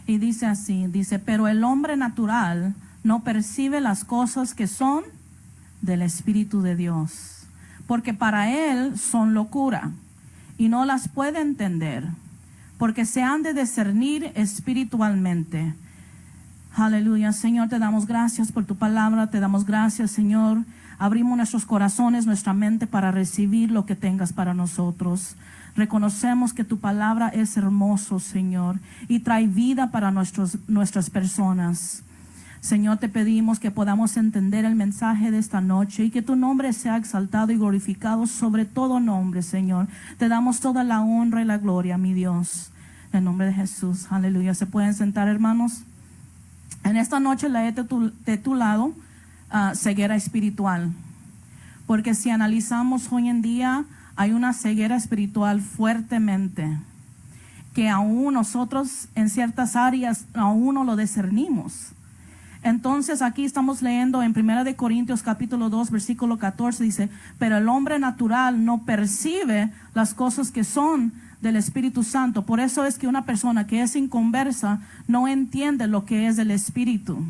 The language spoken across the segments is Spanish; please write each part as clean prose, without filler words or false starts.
Y dice así, dice, pero el hombre natural no percibe las cosas que son del Espíritu de Dios, porque para él son locura y no las puede entender, porque se han de discernir espiritualmente. Aleluya, Señor, te damos gracias por tu palabra, te damos gracias, Señor. Abrimos nuestros corazones, nuestra mente para recibir lo que tengas para nosotros. Reconocemos que tu palabra es hermoso, Señor, y trae vida para nuestras personas. Señor, te pedimos que podamos entender el mensaje de esta noche y que tu nombre sea exaltado y glorificado sobre todo nombre, Señor. Te damos toda la honra y la gloria, mi Dios. En nombre de Jesús, aleluya. ¿Se pueden sentar, hermanos? En esta noche la he titulado ceguera espiritual, porque si analizamos hoy en día hay una ceguera espiritual fuertemente, que aún nosotros en ciertas áreas aún no lo discernimos. Entonces aquí estamos leyendo en 1 de Corintios capítulo 2 versículo 14, dice, pero el hombre natural no percibe las cosas que son del Espíritu Santo. Por eso es que una persona que es inconversa no entiende lo que es el Espíritu,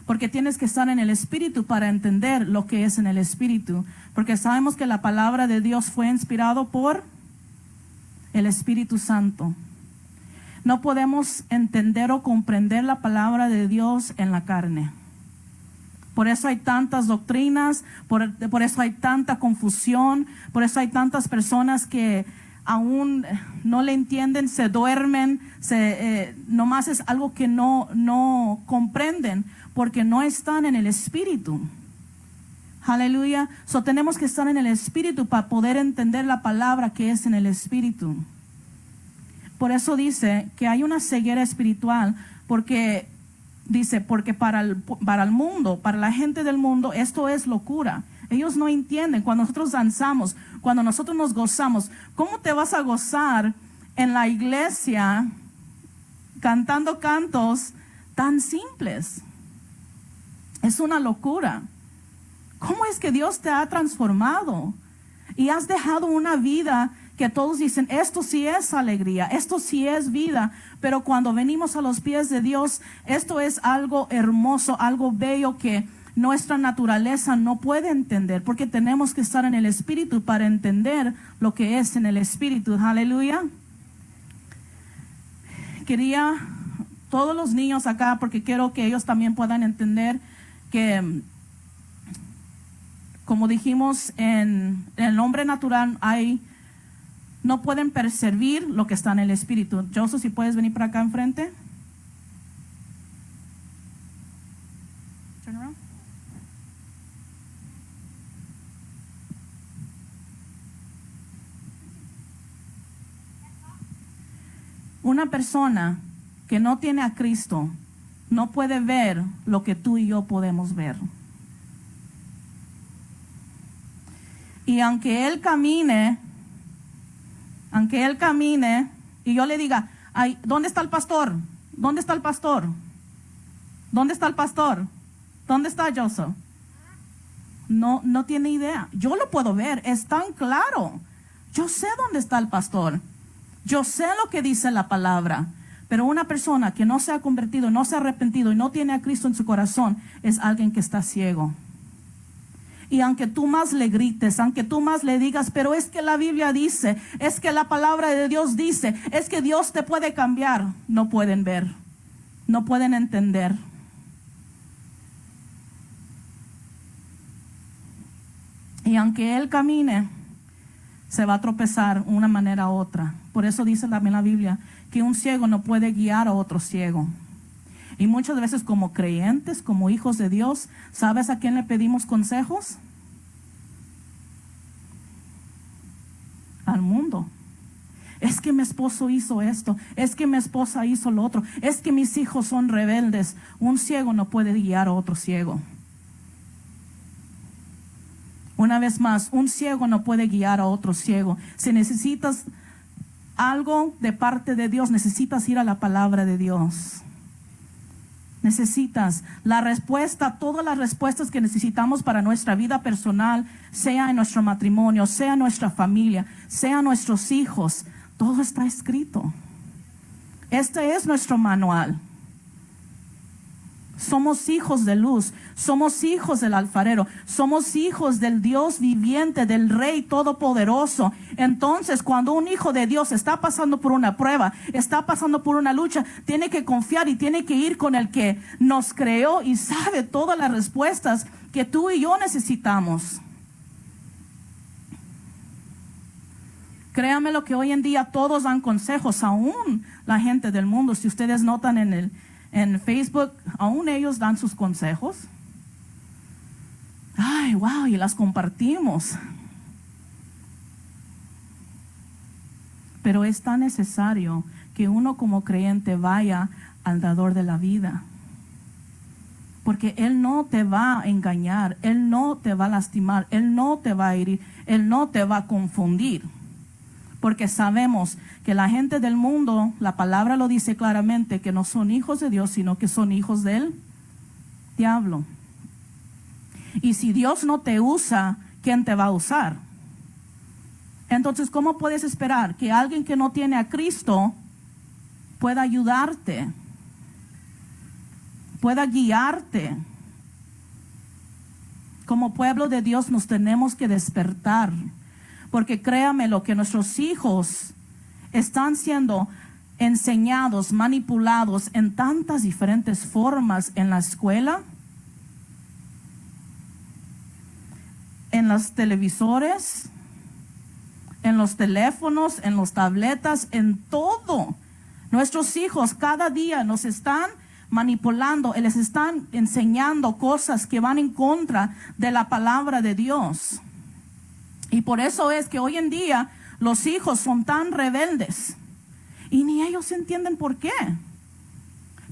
porque tienes que estar en el Espíritu para entender lo que es en el Espíritu, porque sabemos que la palabra de Dios fue inspirado por el Espíritu Santo. No podemos entender o comprender la palabra de Dios en la carne. Por eso hay tantas doctrinas, por eso hay tanta confusión, por eso hay tantas personas que aún no le entienden, se duermen, nomás es algo que no comprenden, porque no están en el Espíritu. Aleluya. So tenemos que estar en el Espíritu para poder entender la palabra que es en el Espíritu. Por eso dice que hay una ceguera espiritual, porque dice, porque para el mundo, para la gente del mundo, esto es locura. Ellos no entienden. Cuando nosotros danzamos, cuando nosotros nos gozamos, ¿cómo te vas a gozar en la iglesia cantando cantos tan simples? Es una locura. ¿Cómo es que Dios te ha transformado y has dejado una vida que todos dicen, esto sí es alegría, esto sí es vida? Pero cuando venimos a los pies de Dios, esto es algo hermoso, algo bello que nuestra naturaleza no puede entender, porque tenemos que estar en el Espíritu para entender lo que es en el Espíritu. Aleluya. Quería todos los niños acá, porque quiero que ellos también puedan entender que, como dijimos, en el hombre natural no pueden percibir lo que está en el Espíritu. Joseph, si puedes venir para acá enfrente. Turn around. Una persona que no tiene a Cristo no puede ver lo que tú y yo podemos ver. Y aunque él camine y yo le diga, ay, ¿dónde está el pastor? ¿Dónde está el pastor? ¿Dónde está el pastor? ¿Dónde está Joseph? No tiene idea. Yo lo puedo ver, es tan claro. Yo sé dónde está el pastor. Yo sé lo que dice la palabra. Pero una persona que no se ha convertido, no se ha arrepentido y no tiene a Cristo en su corazón, es alguien que está ciego. Y aunque tú más le grites, aunque tú más le digas, pero es que la Biblia dice, es que la palabra de Dios dice, es que Dios te puede cambiar, no pueden ver, no pueden entender. Y aunque él camine, se va a tropezar de una manera u otra. Por eso dice también la Biblia que un ciego no puede guiar a otro ciego. Y muchas veces como creyentes, como hijos de Dios, ¿sabes a quién le pedimos consejos? Al mundo. Es que mi esposo hizo esto, es que mi esposa hizo lo otro, es que mis hijos son rebeldes. Un ciego no puede guiar a otro ciego. Una vez más, un ciego no puede guiar a otro ciego. Si necesitas algo de parte de Dios, necesitas ir a la palabra de Dios. Necesitas la respuesta, todas las respuestas que necesitamos para nuestra vida personal, sea en nuestro matrimonio, sea en nuestra familia, sea nuestros hijos. Todo está escrito. Este es nuestro manual. Somos hijos de luz, somos hijos del alfarero, somos hijos del Dios viviente, del Rey Todopoderoso. Entonces, cuando un hijo de Dios está pasando por una prueba, está pasando por una lucha, tiene que confiar y tiene que ir con el que nos creó y sabe todas las respuestas que tú y yo necesitamos. Créame lo que hoy en día todos dan consejos, aún la gente del mundo. Si ustedes notan en Facebook, aún ellos dan sus consejos. Ay, wow, y las compartimos. Pero es tan necesario que uno como creyente vaya al dador de la vida. Porque Él no te va a engañar, Él no te va a lastimar, Él no te va a herir, Él no te va a confundir. Porque sabemos que la gente del mundo, la palabra lo dice claramente, que no son hijos de Dios, sino que son hijos del diablo. Y si Dios no te usa, ¿quién te va a usar? Entonces, ¿cómo puedes esperar que alguien que no tiene a Cristo pueda ayudarte, pueda guiarte? Como pueblo de Dios nos tenemos que despertar. Porque créame lo que nuestros hijos están siendo enseñados, manipulados en tantas diferentes formas en la escuela, en los televisores, en los teléfonos, en las tabletas, en todo. Nuestros hijos cada día nos están manipulando, les están enseñando cosas que van en contra de la palabra de Dios. Y por eso es que hoy en día los hijos son tan rebeldes y ni ellos entienden por qué.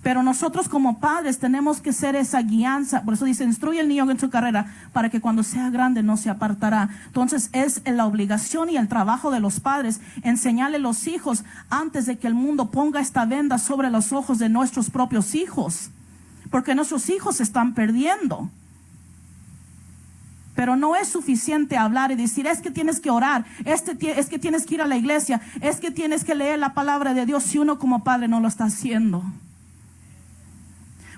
Pero nosotros como padres tenemos que ser esa guianza. Por eso dice, instruye al niño en su carrera para que cuando sea grande no se apartará. Entonces es la obligación y el trabajo de los padres enseñarle a los hijos antes de que el mundo ponga esta venda sobre los ojos de nuestros propios hijos. Porque nuestros hijos se están perdiendo. Pero no es suficiente hablar y decir, es que tienes que orar, es que tienes que ir a la iglesia, es que tienes que leer la palabra de Dios, si uno como padre no lo está haciendo.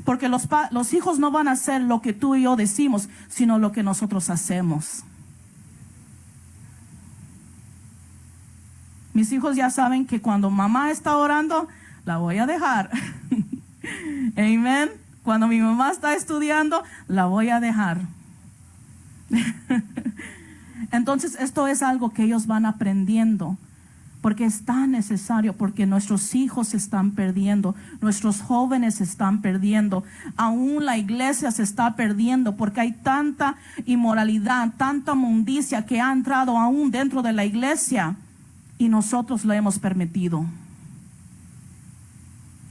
Porque los hijos no van a hacer lo que tú y yo decimos, sino lo que nosotros hacemos. Mis hijos ya saben que cuando mamá está orando, la voy a dejar. Amén. Cuando mi mamá está estudiando, la voy a dejar. Entonces esto es algo que ellos van aprendiendo, porque es tan necesario, porque nuestros hijos se están perdiendo, nuestros jóvenes se están perdiendo, aún la iglesia se está perdiendo, porque hay tanta inmoralidad, tanta mundicia que ha entrado aún dentro de la iglesia y nosotros lo hemos permitido.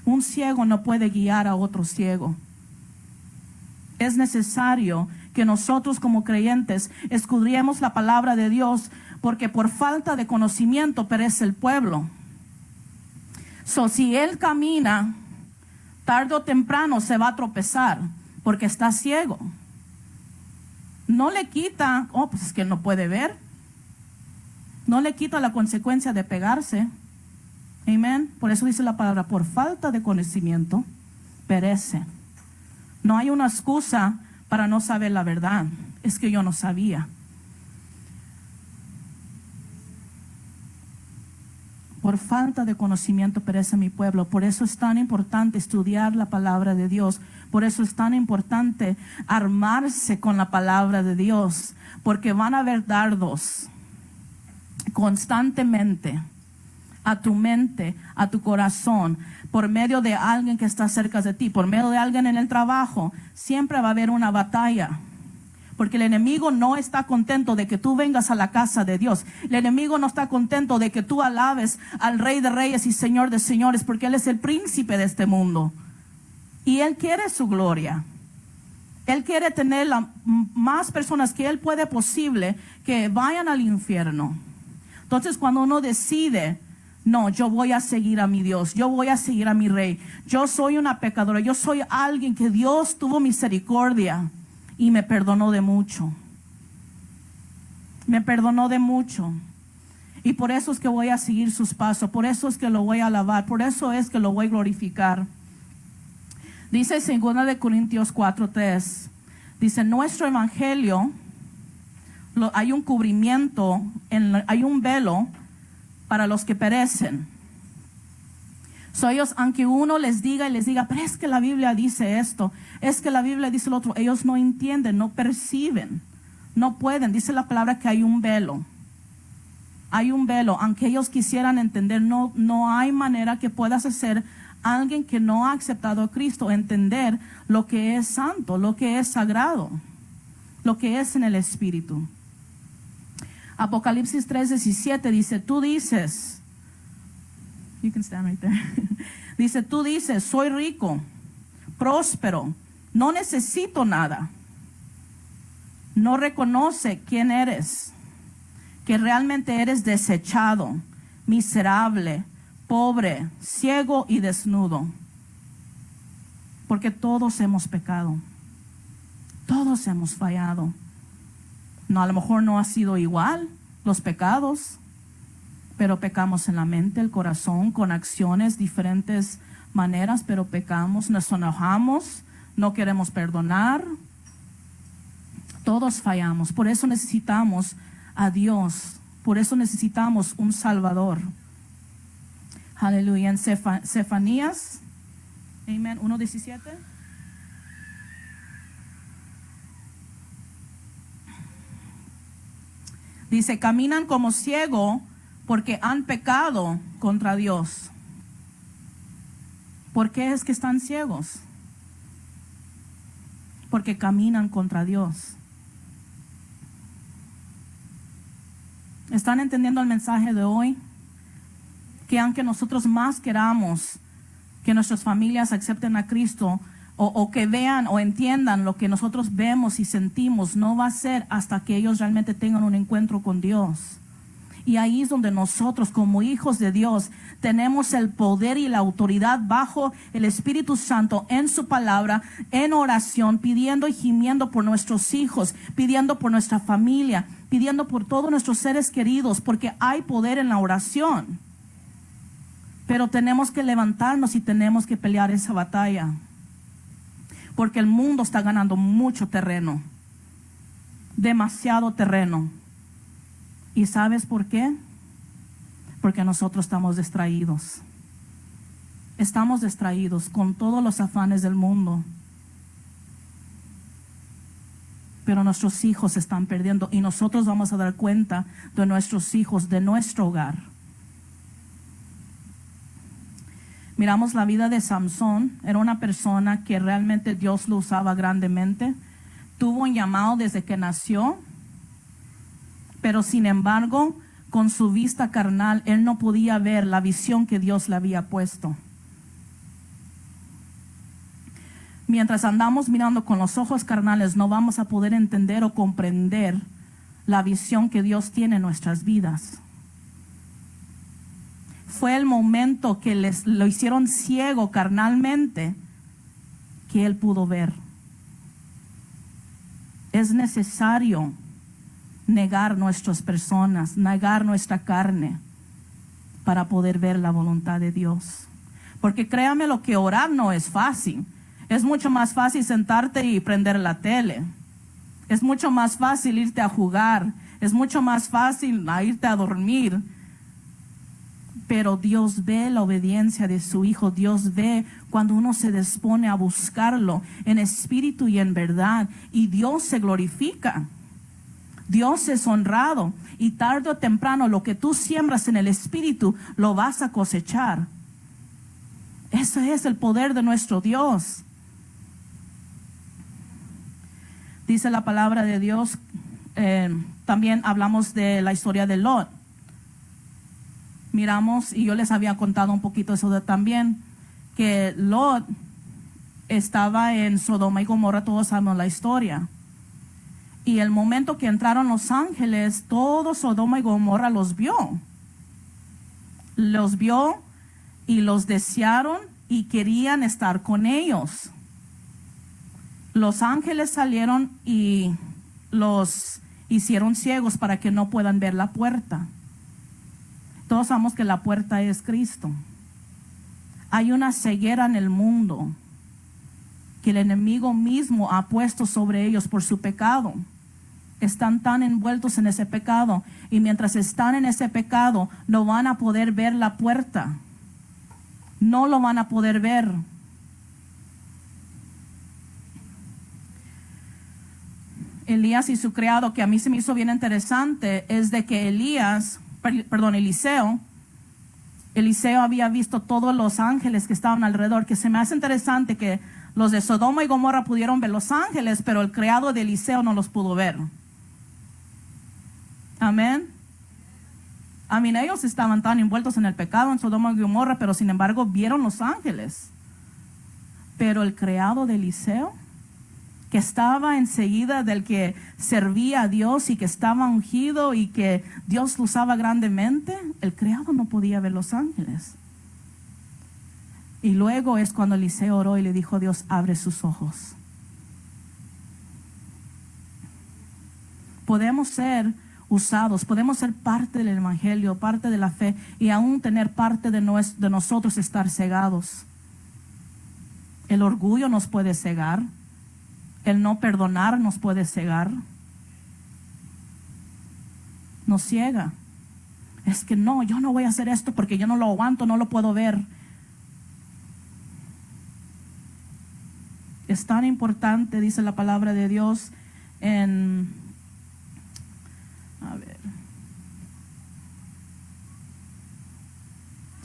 Un ciego no puede guiar a otro ciego. Es necesario que nosotros como creyentes escudriemos la palabra de Dios, porque por falta de conocimiento perece el pueblo. Si él camina, tarde o temprano se va a tropezar, porque está ciego. No le quita, pues es que no puede ver. No le quita la consecuencia de pegarse. Amén. Por eso dice la palabra, por falta de conocimiento perece. No hay una excusa para no saber la verdad. Es que yo no sabía. Por falta de conocimiento perece mi pueblo. Por eso es tan importante estudiar la palabra de Dios. Por eso es tan importante armarse con la palabra de Dios. Porque van a haber dardos constantemente a tu mente, a tu corazón, por medio de alguien que está cerca de ti, por medio de alguien en el trabajo. Siempre va a haber una batalla, porque el enemigo no está contento de que tú vengas a la casa de Dios. El enemigo no está contento de que tú alabes al Rey de Reyes y Señor de Señores, porque Él es el príncipe de este mundo y Él quiere su gloria. Él quiere tener más personas que Él puede posible que vayan al infierno. Entonces, cuando uno decide, no, yo voy a seguir a mi Dios, yo voy a seguir a mi Rey, yo soy una pecadora, yo soy alguien que Dios tuvo misericordia y me perdonó de mucho. Me perdonó de mucho. Y por eso es que voy a seguir sus pasos, por eso es que lo voy a alabar, por eso es que lo voy a glorificar. Dice 2 de Corintios 4:3. Dice, nuestro evangelio, hay un cubrimiento, hay un velo para los que perecen. So ellos, aunque uno les diga, pero es que la Biblia dice esto, es que la Biblia dice lo otro, ellos no entienden, no perciben, no pueden. Dice la palabra que hay un velo. Hay un velo, aunque ellos quisieran entender, no hay manera que puedas hacer alguien que no ha aceptado a Cristo entender lo que es santo, lo que es sagrado, lo que es en el Espíritu. Apocalipsis 3:17 dice, tú dices, you can stand right there. Dice, tú dices, soy rico, próspero, no necesito nada. No reconoce quién eres, que realmente eres desechado, miserable, pobre, ciego y desnudo. Porque todos hemos pecado, todos hemos fallado. No, a lo mejor no ha sido igual los pecados, pero pecamos en la mente, el corazón, con acciones, diferentes maneras, pero pecamos, nos enojamos, no queremos perdonar. Todos fallamos, por eso necesitamos a Dios, por eso necesitamos un Salvador. Aleluya. En Sefanías, amén, 1:17. Dice, caminan como ciego porque han pecado contra Dios. ¿Por qué es que están ciegos? Porque caminan contra Dios. ¿Están entendiendo el mensaje de hoy? Que aunque nosotros más queramos que nuestras familias acepten a Cristo, o que vean o entiendan lo que nosotros vemos y sentimos, no va a ser hasta que ellos realmente tengan un encuentro con Dios. Y ahí es donde nosotros, como hijos de Dios, tenemos el poder y la autoridad bajo el Espíritu Santo en su palabra, en oración, pidiendo y gimiendo por nuestros hijos, pidiendo por nuestra familia, pidiendo por todos nuestros seres queridos, porque hay poder en la oración. Pero tenemos que levantarnos y tenemos que pelear esa batalla, porque el mundo está ganando mucho terreno, demasiado terreno. ¿Y sabes por qué? Porque nosotros estamos distraídos. Estamos distraídos con todos los afanes del mundo. Pero nuestros hijos se están perdiendo y nosotros vamos a dar cuenta de nuestros hijos, de nuestro hogar. Miramos la vida de Samson. Era una persona que realmente Dios lo usaba grandemente. Tuvo un llamado desde que nació. Pero sin embargo, con su vista carnal, él no podía ver la visión que Dios le había puesto. Mientras andamos mirando con los ojos carnales, no vamos a poder entender o comprender la visión que Dios tiene en nuestras vidas. Fue el momento que lo hicieron ciego carnalmente que él pudo ver. Es necesario negar nuestras personas, negar nuestra carne para poder ver la voluntad de Dios. Porque créame lo que orar no es fácil. Es mucho más fácil sentarte y prender la tele. Es mucho más fácil irte a jugar. Es mucho más fácil irte a dormir. Pero Dios ve la obediencia de su Hijo. Dios ve cuando uno se dispone a buscarlo en espíritu y en verdad. Y Dios se glorifica. Dios es honrado. Y tarde o temprano lo que tú siembras en el espíritu lo vas a cosechar. Ese es el poder de nuestro Dios. Dice la palabra de Dios. También hablamos de la historia de Lot. Miramos, y yo les había contado un poquito eso también, que Lot estaba en Sodoma y Gomorra. Todos sabemos la historia. Y el momento que entraron los ángeles, todo Sodoma y Gomorra los vio. Los vio y los desearon y querían estar con ellos. Los ángeles salieron y los hicieron ciegos para que no puedan ver la puerta. Todos sabemos que la puerta es Cristo. Hay una ceguera en el mundo que el enemigo mismo ha puesto sobre ellos por su pecado. Están tan envueltos en ese pecado, y mientras están en ese pecado no van a poder ver la puerta. No lo van a poder ver. Elías y su criado, que a mí se me hizo bien interesante, es de que Eliseo había visto todos los ángeles que estaban alrededor, que se me hace interesante que los de Sodoma y Gomorra pudieron ver los ángeles, pero el criado de Eliseo no los pudo ver. Amén. Ellos estaban tan envueltos en el pecado en Sodoma y Gomorra, pero sin embargo vieron los ángeles. Pero el criado de Eliseo, que estaba enseguida del que servía a Dios y que estaba ungido y que Dios lo usaba grandemente, el criado no podía ver los ángeles. Y luego es cuando Eliseo oró y le dijo a Dios: abre sus ojos. Podemos ser usados, podemos ser parte del evangelio, parte de la fe, y aún tener parte de nosotros estar cegados. El orgullo nos puede cegar. El no perdonar nos puede cegar. Nos ciega. Es que no, yo no voy a hacer esto porque yo no lo aguanto, no lo puedo ver. Es tan importante, dice la palabra de Dios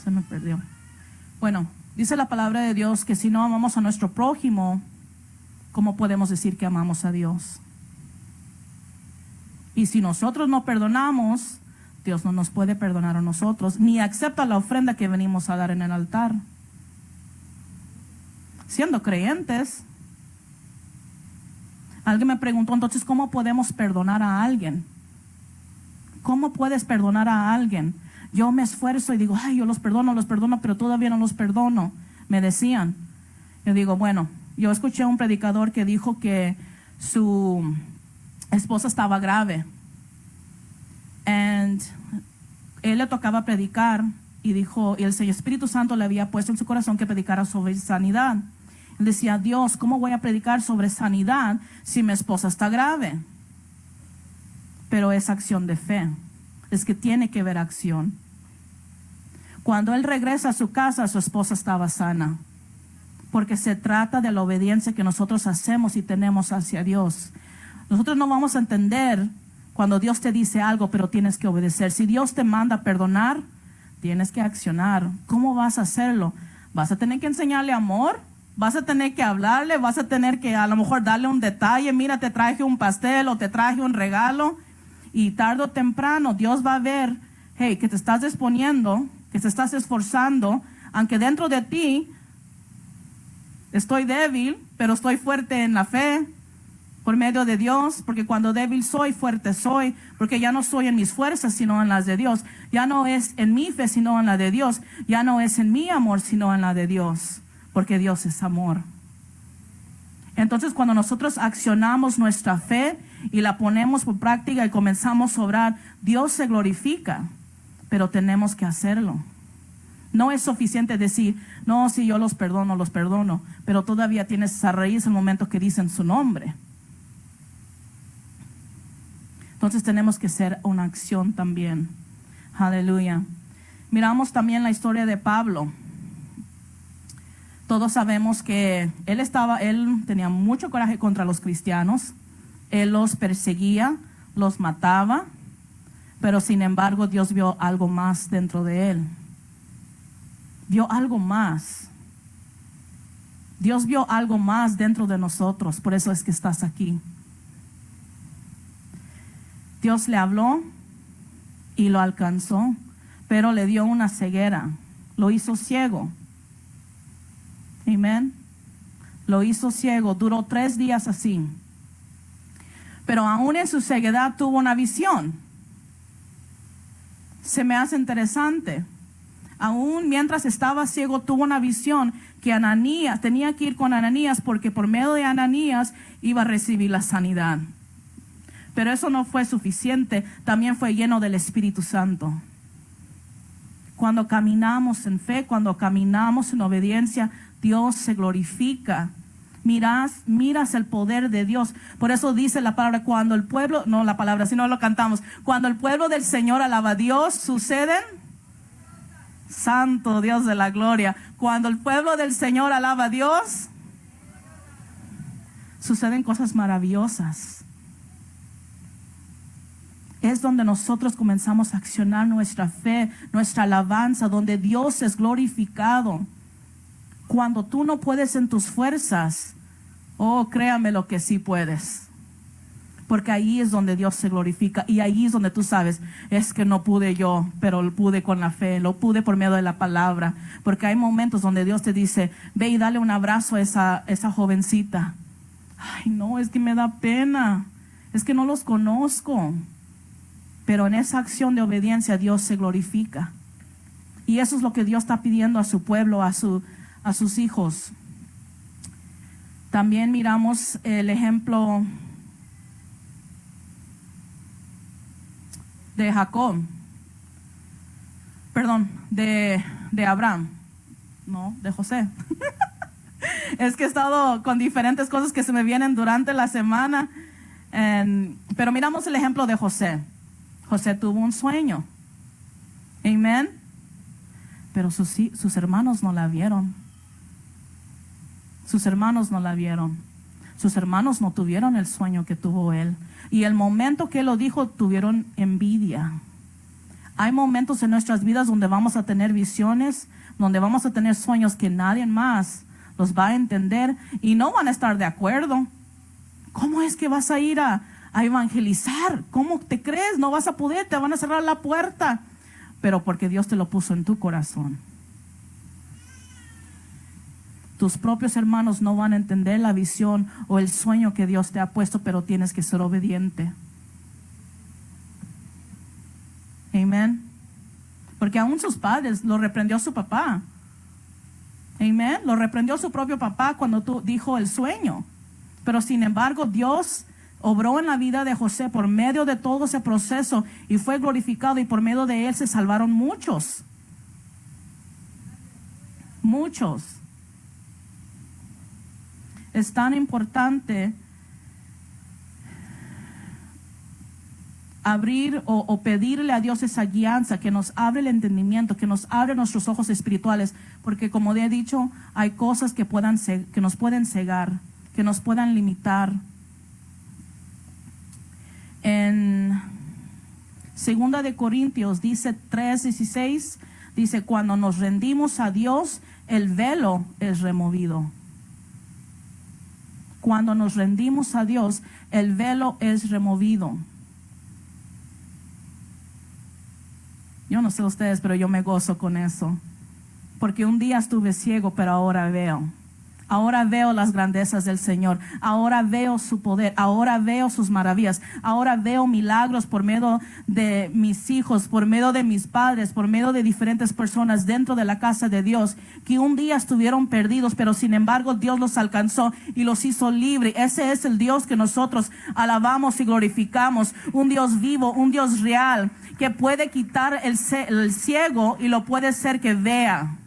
se me perdió. Bueno, dice la palabra de Dios que si no amamos a nuestro prójimo, ¿cómo podemos decir que amamos a Dios? Y si nosotros no perdonamos, Dios no nos puede perdonar a nosotros, ni acepta la ofrenda que venimos a dar en el altar. Siendo creyentes. Alguien me preguntó, entonces, ¿cómo podemos perdonar a alguien? ¿Cómo puedes perdonar a alguien? Yo me esfuerzo y digo, ay, yo los perdono, pero todavía no los perdono. Me decían. Yo digo, bueno, yo escuché a un predicador que dijo que su esposa estaba grave. Y él le tocaba predicar y dijo, y el Espíritu Santo le había puesto en su corazón que predicara sobre sanidad. Él decía, Dios, ¿cómo voy a predicar sobre sanidad si mi esposa está grave? Pero es acción de fe. Es que tiene que haber acción. Cuando él regresa a su casa, su esposa estaba sana. Porque se trata de la obediencia que nosotros hacemos y tenemos hacia Dios. Nosotros no vamos a entender cuando Dios te dice algo, pero tienes que obedecer. Si Dios te manda a perdonar, tienes que accionar. ¿Cómo vas a hacerlo? ¿Vas a tener que enseñarle amor? ¿Vas a tener que hablarle? ¿Vas a tener que a lo mejor darle un detalle? Mira, te traje un pastel o te traje un regalo. Y tarde o temprano Dios va a ver, hey, que te estás disponiendo, que te estás esforzando, aunque dentro de ti estoy débil, pero estoy fuerte en la fe por medio de Dios, porque cuando débil soy, fuerte soy, porque ya no soy en mis fuerzas, sino en las de Dios. Ya no es en mi fe, sino en la de Dios. Ya no es en mi amor, sino en la de Dios, porque Dios es amor. Entonces, cuando nosotros accionamos nuestra fe y la ponemos por práctica y comenzamos a obrar, Dios se glorifica, pero tenemos que hacerlo. No es suficiente decir, no, si yo los perdono, pero todavía tienes esa raíz en el momento que dicen su nombre. Entonces tenemos que hacer una acción también. Aleluya. Miramos también la historia de Pablo. Todos sabemos que él tenía mucho coraje contra los cristianos. Él los perseguía, los mataba, pero sin embargo Dios vio algo más dentro de él. Vio algo más. Dios vio algo más dentro de nosotros, por eso es que estás aquí. Dios le habló y lo alcanzó, pero le dio una ceguera, lo hizo ciego. Amén. Lo hizo ciego, duró 3 días así. Pero aún en su ceguedad tuvo una visión. Se me hace interesante. Aún mientras estaba ciego tuvo una visión que Ananías, tenía que ir con Ananías porque por medio de Ananías iba a recibir la sanidad. Pero eso no fue suficiente, también fue lleno del Espíritu Santo. Cuando caminamos en fe, cuando caminamos en obediencia, Dios se glorifica. miras el poder de Dios. Por eso dice la palabra, cuando el pueblo, no la palabra, sino lo cantamos, cuando el pueblo del Señor alaba a Dios, suceden, santo Dios de la gloria, cuando el pueblo del Señor alaba a Dios, suceden cosas maravillosas. Es donde nosotros comenzamos a accionar nuestra fe, nuestra alabanza, donde Dios es glorificado. Cuando tú no puedes en tus fuerzas, oh, créame lo que sí puedes. Porque ahí es donde Dios se glorifica y ahí es donde tú sabes, es que no pude yo, pero lo pude con la fe, lo pude por medio de la palabra. Porque hay momentos donde Dios te dice, ve y dale un abrazo a esa jovencita. Ay, no, es que me da pena, es que no los conozco. Pero en esa acción de obediencia Dios se glorifica. Y eso es lo que Dios está pidiendo a su pueblo, a sus hijos. También miramos el ejemplo de Jacob. Perdón, de Abraham. No, de José. Es que he estado con diferentes cosas que se me vienen durante la semana. Pero miramos el ejemplo de José. José tuvo un sueño. Amén. Pero sus hermanos no la vieron. Sus hermanos no la vieron. Sus hermanos no tuvieron el sueño que tuvo él. Y el momento que él lo dijo, tuvieron envidia. Hay momentos en nuestras vidas donde vamos a tener visiones, donde vamos a tener sueños que nadie más los va a entender y no van a estar de acuerdo. ¿Cómo es que vas a ir a evangelizar? ¿Cómo te crees? No vas a poder, te van a cerrar la puerta. Pero porque Dios te lo puso en tu corazón. Tus propios hermanos no van a entender la visión o el sueño que Dios te ha puesto, pero tienes que ser obediente. Amén. Porque aún sus padres lo reprendió su papá. Amén. Lo reprendió su propio papá cuando dijo el sueño. Pero sin embargo, Dios obró en la vida de José por medio de todo ese proceso y fue glorificado, y por medio de él se salvaron muchos. Muchos. Es tan importante abrir o pedirle a Dios esa guianza, que nos abre el entendimiento, que nos abre nuestros ojos espirituales, porque como he dicho, hay cosas que nos pueden cegar, que nos puedan limitar. En 2 de Corintios dice 3:16, dice, cuando nos rendimos a Dios, el velo es removido. Cuando nos rendimos a Dios, el velo es removido. Yo no sé ustedes, pero yo me gozo con eso. Porque un día estuve ciego, pero ahora veo. Ahora veo las grandezas del Señor. Ahora veo su poder. Ahora veo sus maravillas. Ahora veo milagros por medio de mis hijos, por medio de mis padres, por medio de diferentes personas dentro de la casa de Dios, que un día estuvieron perdidos, pero sin embargo Dios los alcanzó y los hizo libres. Ese es el Dios que nosotros alabamos y glorificamos. Un Dios vivo, un Dios real, que puede quitar el ciego y lo puede hacer que vea.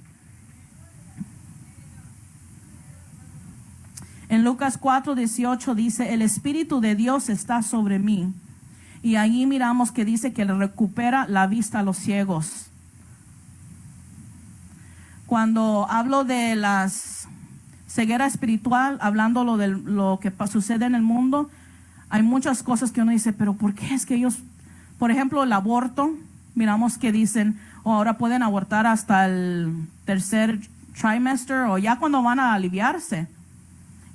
En Lucas 4:18 dice, el Espíritu de Dios está sobre mí. Y ahí miramos que dice que le recupera la vista a los ciegos. Cuando hablo de la ceguera espiritual, hablando de lo que sucede en el mundo, hay muchas cosas que uno dice, pero ¿por qué es que ellos, por ejemplo, el aborto, miramos que dicen, ahora pueden abortar hasta el tercer trimestre o ya cuando van a aliviarse?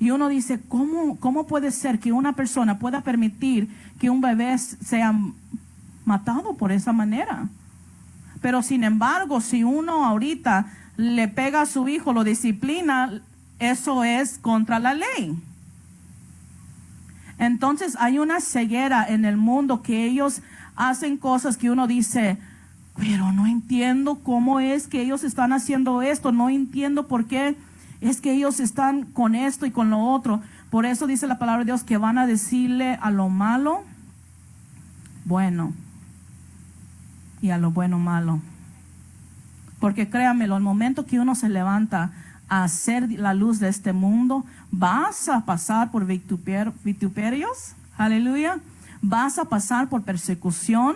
Y uno dice, ¿cómo puede ser que una persona pueda permitir que un bebé sea matado por esa manera? Pero sin embargo, si uno ahorita le pega a su hijo, lo disciplina, eso es contra la ley. Entonces hay una ceguera en el mundo, que ellos hacen cosas que uno dice, pero no entiendo cómo es que ellos están haciendo esto, no entiendo por qué es que ellos están con esto y con lo otro. Por eso dice la palabra de Dios que van a decirle a lo malo bueno y a lo bueno malo. Porque créanmelo, al momento que uno se levanta a ser la luz de este mundo, vas a pasar por vituperios, aleluya, vas a pasar por persecución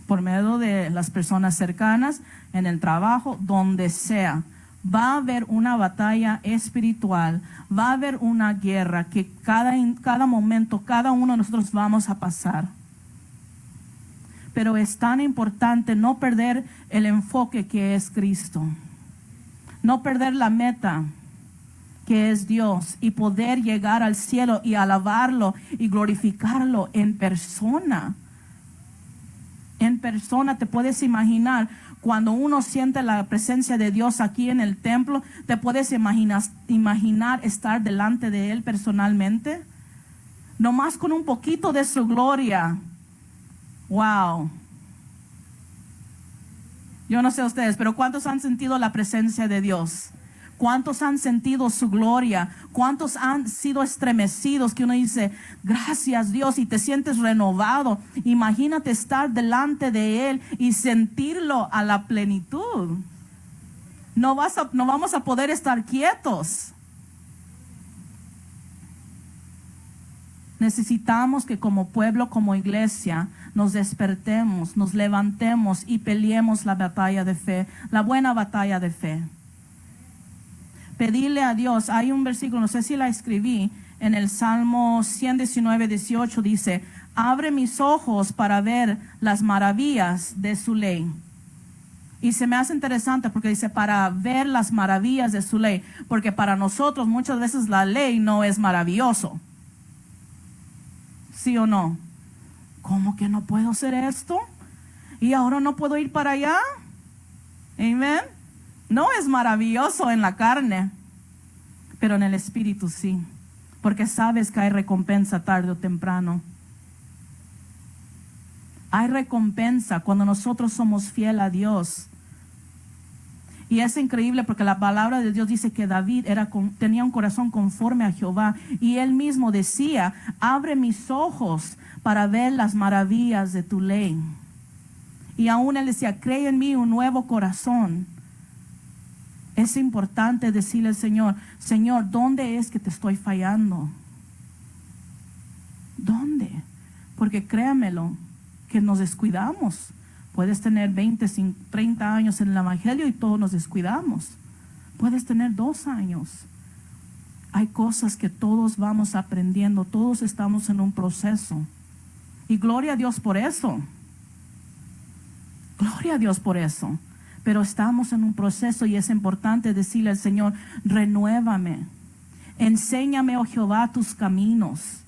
por medio de las personas cercanas, en el trabajo, donde sea. Va a haber una batalla espiritual, va a haber una guerra que cada momento, cada uno de nosotros vamos a pasar. Pero es tan importante no perder el enfoque que es Cristo, no perder la meta que es Dios, y poder llegar al cielo y alabarlo y glorificarlo en persona. En persona. Te puedes imaginar cuando uno siente la presencia de Dios aquí en el templo, te puedes imaginar estar delante de Él personalmente, nomás con un poquito de su gloria. Wow. Yo no sé ustedes, pero ¿cuántos han sentido la presencia de Dios? ¿Cuántos han sentido su gloria? ¿Cuántos han sido estremecidos que uno dice, gracias Dios, y te sientes renovado? Imagínate estar delante de Él y sentirlo a la plenitud. No vamos a poder estar quietos. Necesitamos que como pueblo, como iglesia, nos despertemos, nos levantemos y peleemos la batalla de fe, la buena batalla de fe. Pedirle a Dios, hay un versículo, no sé si la escribí, en el Salmo 119, 18, dice, abre mis ojos para ver las maravillas de su ley. Y se me hace interesante porque dice, para ver las maravillas de su ley, porque para nosotros muchas veces la ley no es maravilloso. ¿Sí o no? ¿Cómo que no puedo hacer esto? ¿Y ahora no puedo ir para allá? Amén. No es maravilloso en la carne, pero en el espíritu sí, porque sabes que hay recompensa tarde o temprano. Hay recompensa cuando nosotros somos fieles a Dios. Y es increíble porque la palabra de Dios dice que David tenía un corazón conforme a Jehová, y él mismo decía, abre mis ojos para ver las maravillas de tu ley. Y aún él decía, cree en mí un nuevo corazón. Es importante decirle al Señor, Señor, ¿dónde es que te estoy fallando? ¿Dónde? Porque créamelo, que nos descuidamos. Puedes tener 20, 30 años en el evangelio y todos nos descuidamos. Puedes tener 2 años. Hay cosas que todos vamos aprendiendo, todos estamos en un proceso. Y gloria a Dios por eso. Gloria a Dios por eso. Pero estamos en un proceso y es importante decirle al Señor, renuévame. Enséñame, oh Jehová, tus caminos.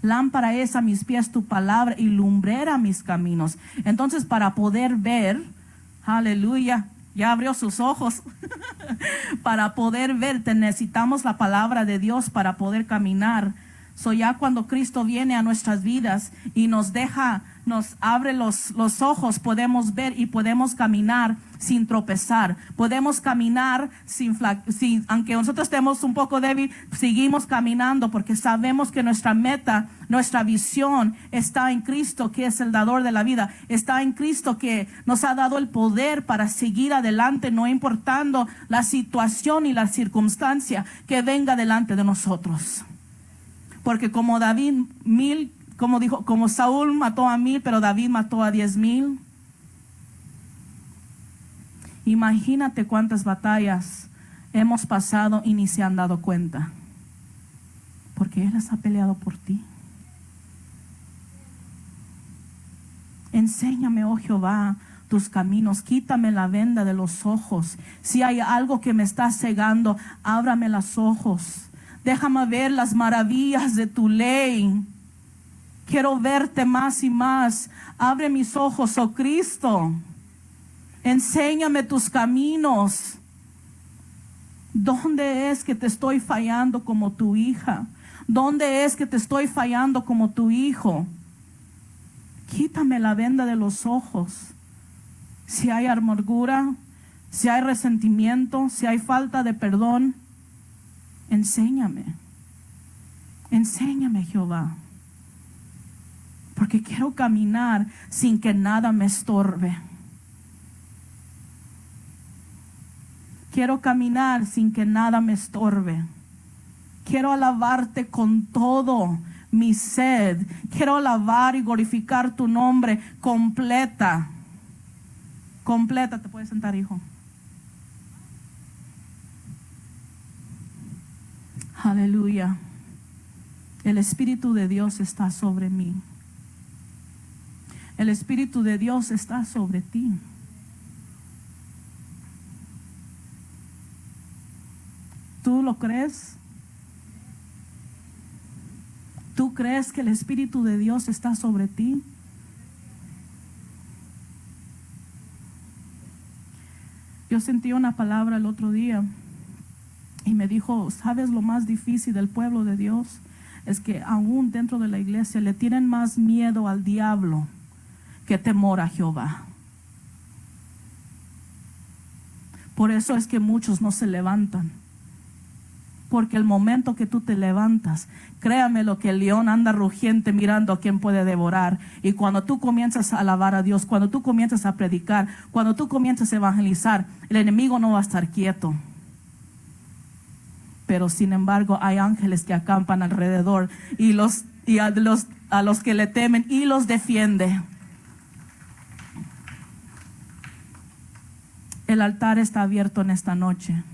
Lámpara es a mis pies tu palabra y lumbrera mis caminos. Entonces, para poder ver, aleluya, ya abrió sus ojos. Para poder ver, necesitamos la palabra de Dios para poder caminar. Ya cuando Cristo viene a nuestras vidas y nos abre los ojos, podemos ver y podemos caminar sin tropezar. Podemos caminar aunque nosotros estemos un poco débil, seguimos caminando porque sabemos que nuestra meta, nuestra visión está en Cristo, que es el dador de la vida. Está en Cristo, que nos ha dado el poder para seguir adelante, no importando la situación y la circunstancia que venga delante de nosotros. Porque como como Saúl mató a 1000, pero David mató a 10,000. Imagínate cuántas batallas hemos pasado y ni se han dado cuenta. Porque Él las ha peleado por ti. Enséñame, oh Jehová, tus caminos. Quítame la venda de los ojos. Si hay algo que me está cegando, ábrame los ojos. Déjame ver las maravillas de tu ley. Quiero verte más y más. Abre mis ojos, oh Cristo. Enséñame tus caminos. ¿Dónde es que te estoy fallando como tu hija? ¿Dónde es que te estoy fallando como tu hijo? Quítame la venda de los ojos. Si hay amargura, si hay resentimiento, si hay falta de perdón, enséñame. Enséñame, Jehová. Porque quiero caminar sin que nada me estorbe. Quiero caminar sin que nada me estorbe. Quiero alabarte con todo mi ser. Quiero alabar y glorificar tu nombre completa. Completa. Te puedes sentar, hijo. Aleluya. El Espíritu de Dios está sobre mí. El Espíritu de Dios está sobre ti. ¿Tú lo crees? ¿Tú crees que el Espíritu de Dios está sobre ti? Yo sentí una palabra el otro día y me dijo, ¿sabes lo más difícil del pueblo de Dios? Es que aún dentro de la iglesia le tienen más miedo al diablo que temor a Jehová. Por eso es que muchos no se levantan. Porque el momento que tú te levantas, créame lo que el león anda rugiente mirando a quién puede devorar. Y cuando tú comienzas a alabar a Dios, cuando tú comienzas a predicar, cuando tú comienzas a evangelizar, el enemigo no va a estar quieto. Pero sin embargo hay ángeles que acampan alrededor y a los que le temen y los defiende. El altar está abierto en esta noche.